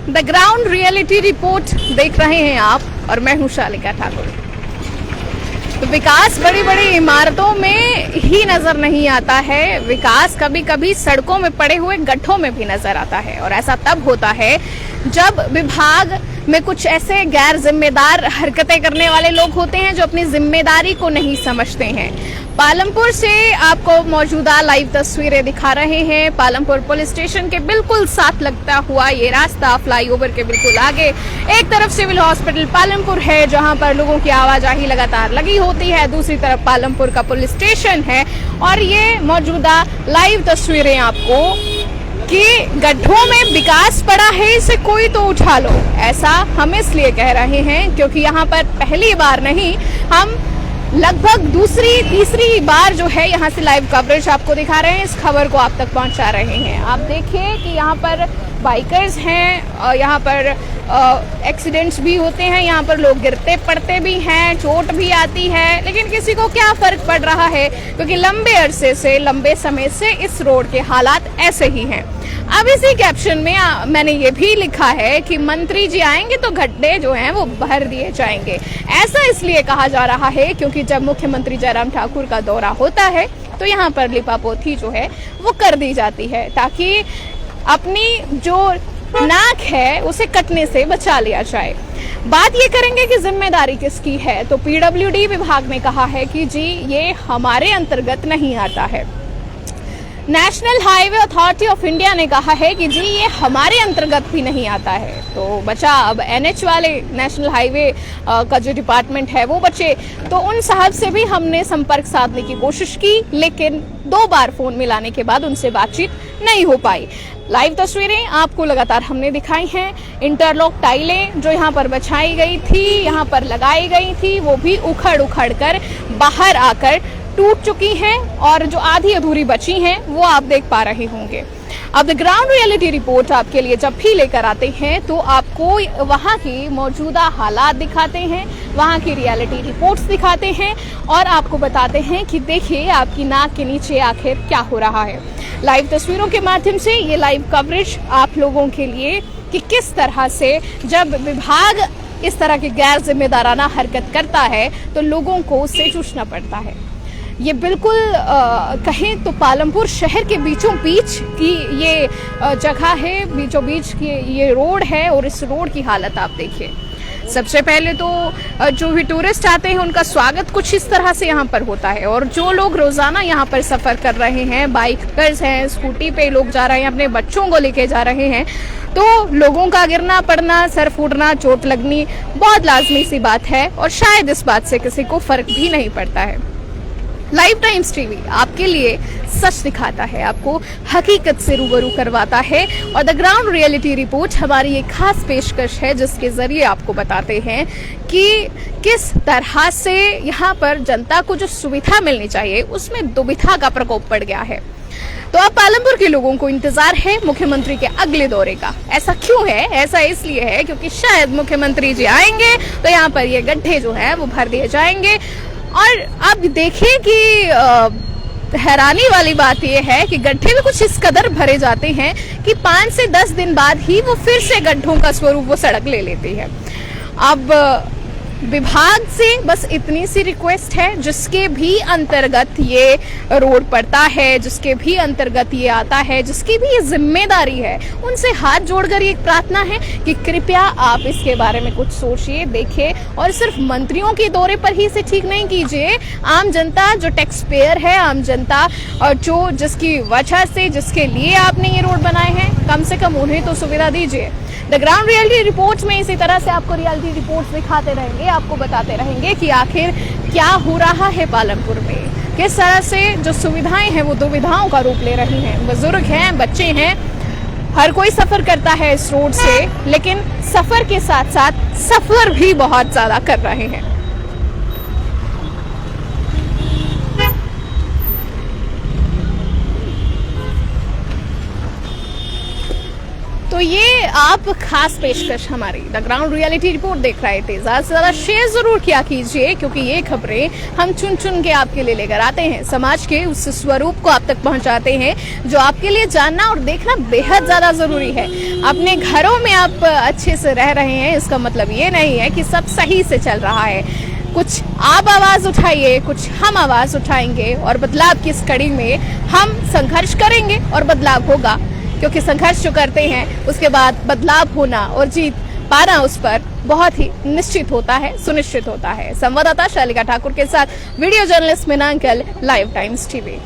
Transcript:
The ground reality report देख रहे हैं आप और मैं हूं शालिका ठाकुर। तो विकास बड़ी बड़ी इमारतों में ही नजर नहीं आता है, विकास कभी कभी सड़कों में पड़े हुए गड्ढों में भी नजर आता है। और ऐसा तब होता है जब विभाग में कुछ ऐसे गैर जिम्मेदार हरकतें करने वाले लोग होते हैं जो अपनी जिम्मेदारी को नहीं समझते हैं। पालमपुर से आपको मौजूदा लाइव तस्वीरें दिखा रहे हैं। पालमपुर पुलिस स्टेशन के बिल्कुल साथ लगता हुआ ये रास्ता फ्लाईओवर के बिल्कुल आगे एक तरफ सिविल हॉस्पिटल पालमपुर है जहां पर लोगों की आवाजाही लगातार लगी होती है, दूसरी तरफ पालमपुर का पुलिस स्टेशन है। और ये मौजूदा लाइव तस्वीरें आपको कि गड्ढों में विकास पड़ा है, इसे कोई तो उठा लो, ऐसा हम इसलिए कह रहे हैं क्योंकि यहाँ पर पहली बार नहीं, हम लगभग दूसरी तीसरी बार जो है यहाँ से लाइव कवरेज आपको दिखा रहे हैं, इस खबर को आप तक पहुँचा रहे हैं। आप देखिए कि यहाँ पर बाइकर्स हैं, यहाँ पर एक्सीडेंट्स भी होते हैं, यहाँ पर लोग गिरते पड़ते भी हैं, चोट भी आती है, लेकिन किसी को क्या फर्क पड़ रहा है क्योंकि लंबे अरसे से, लंबे समय से इस रोड के हालात ऐसे ही हैं। अब इसी कैप्शन में मैंने ये भी लिखा है कि मंत्री जी आएंगे तो गड्ढे जो हैं वो भर दिए जाएंगे। ऐसा इसलिए कहा जा रहा है क्योंकि जब मुख्यमंत्री जयराम ठाकुर का दौरा होता है तो यहाँ पर लिपापोती जो है वो कर दी जाती है ताकि अपनी जो नाक है उसे कटने से बचा लिया जाए। बात ये करेंगे कि जिम्मेदारी किसकी है, तो पीडब्ल्यूडी विभाग ने कहा है कि जी ये हमारे अंतर्गत नहीं आता है। National highway authority of India ने कहा है कि जी ये हमारे अंतर्गत भी नहीं आता है। तो बचा अब एनएच वाले, नेशनल हाईवे का जो डिपार्टमेंट है वो बचे। तो उन साहब से भी हमने संपर्क साधने की कोशिश की, लेकिन 2 बार फोन मिलाने के बाद उनसे बातचीत नहीं हो पाई। लाइव तस्वीरें आपको लगातार हमने दिखाई हैं। इंटरलॉक टाइलें जो यहाँ पर बिछाई गई थी, यहाँ पर लगाई गई थी, वो भी उखड़ उखड़ कर बाहर आकर टूट चुकी हैं और जो आधी अधूरी बची हैं वो आप देख पा रहे होंगे। अब द ग्राउंड रियलिटी रिपोर्ट आपके लिए जब भी लेकर आते हैं तो आपको वहाँ की मौजूदा हालात दिखाते हैं, वहाँ की रियलिटी रिपोर्ट्स दिखाते हैं और आपको बताते हैं कि देखिए आपकी नाक के नीचे आखिर क्या हो रहा है। लाइव तस्वीरों के माध्यम से ये लाइव कवरेज आप लोगों के लिए कि किस तरह से जब विभाग इस तरह की गैर जिम्मेदाराना हरकत करता है तो लोगों को उससे जूझना पड़ता है। ये बिल्कुल कहें तो पालमपुर शहर के बीचों बीच की ये जगह है, बीचों बीच की ये रोड है और इस रोड की हालत आप देखिए। सबसे पहले तो जो भी टूरिस्ट आते हैं उनका स्वागत कुछ इस तरह से यहाँ पर होता है और जो लोग रोजाना यहाँ पर सफर कर रहे हैं, बाइकर्स हैं, स्कूटी पे लोग जा रहे हैं, अपने बच्चों को लेके जा रहे हैं, तो लोगों का गिरना पड़ना, सर फूटना, चोट लगनी बहुत लाजमी सी बात है और शायद इस बात से किसी को फर्क भी नहीं पड़ता है। लाइव टाइम्स टीवी आपके लिए सच दिखाता है, आपको हकीकत से रूबरू करवाता है और द ग्राउंड रियलिटी रिपोर्ट हमारी एक खास पेशकश है जिसके जरिए आपको बताते हैं कि किस तरह से यहाँ पर जनता को जो सुविधा मिलनी चाहिए उसमें दुविधा का प्रकोप पड़ गया है। तो अब पालमपुर के लोगों को इंतजार है मुख्यमंत्री के अगले दौरे का। ऐसा क्यों है? ऐसा इसलिए है क्योंकि शायद मुख्यमंत्री जी आएंगे तो यहाँ पर ये गड्ढे जो है वो भर दिए जाएंगे। और अब देखिए कि हैरानी वाली बात यह है कि गड्ढे में कुछ इस कदर भरे जाते हैं कि 5 से 10 दिन बाद ही वो फिर से गड्ढों का स्वरूप वो सड़क ले लेती है। अब विभाग से बस इतनी सी रिक्वेस्ट है, जिसके भी अंतर्गत ये रोड पड़ता है, जिसके भी अंतर्गत ये आता है, जिसकी भी ये जिम्मेदारी है, उनसे हाथ जोड़कर ये एक प्रार्थना है कि कृपया आप इसके बारे में कुछ सोचिए, देखें और सिर्फ मंत्रियों के दौरे पर ही इसे ठीक नहीं कीजिए। आम जनता जो टैक्स पेयर है, आम जनता और जो जिसकी वजह से, जिसके लिए आपने ये रोड बनाए हैं, कम से कम उन्हें तो सुविधा दीजिए। द ग्राउंड रियलिटी रिपोर्ट्स में इसी तरह से आपको रियलिटी रिपोर्ट्स दिखाते रहेंगे, आपको बताते रहेंगे कि आखिर क्या हो रहा है पालमपुर में, किस तरह से जो सुविधाएं हैं वो दुविधाओं का रूप ले रही हैं। बुजुर्ग हैं, बच्चे हैं, हर कोई सफर करता है इस रोड से, लेकिन सफर के साथ साथ सफर भी बहुत ज्यादा कर रहे हैं। तो ये आप खास पेशकश हमारी द ग्राउंड रियलिटी रिपोर्ट देख रहे थे। ज्यादा से ज्यादा शेयर जरूर किया कीजिए, क्योंकि ये खबरें हम चुन चुन के आपके लिए लेकर आते हैं। समाज के उस स्वरूप को आप तक पहुंचाते हैं जो आपके लिए जानना और देखना बेहद ज्यादा जरूरी है। अपने घरों में आप अच्छे से रह रहे हैं, इसका मतलब ये नहीं है कि सब सही से चल रहा है। कुछ आप आवाज उठाइए, कुछ हम आवाज उठाएंगे और बदलाव की इस कड़ी में हम संघर्ष करेंगे और बदलाव होगा, क्योंकि संघर्ष जो करते हैं उसके बाद बदलाव होना और जीत पाना उस पर बहुत ही निश्चित होता है, सुनिश्चित होता है। संवाददाता शालिका ठाकुर के साथ वीडियो जर्नलिस्ट मीनांकल, लाइव टाइम्स टीवी।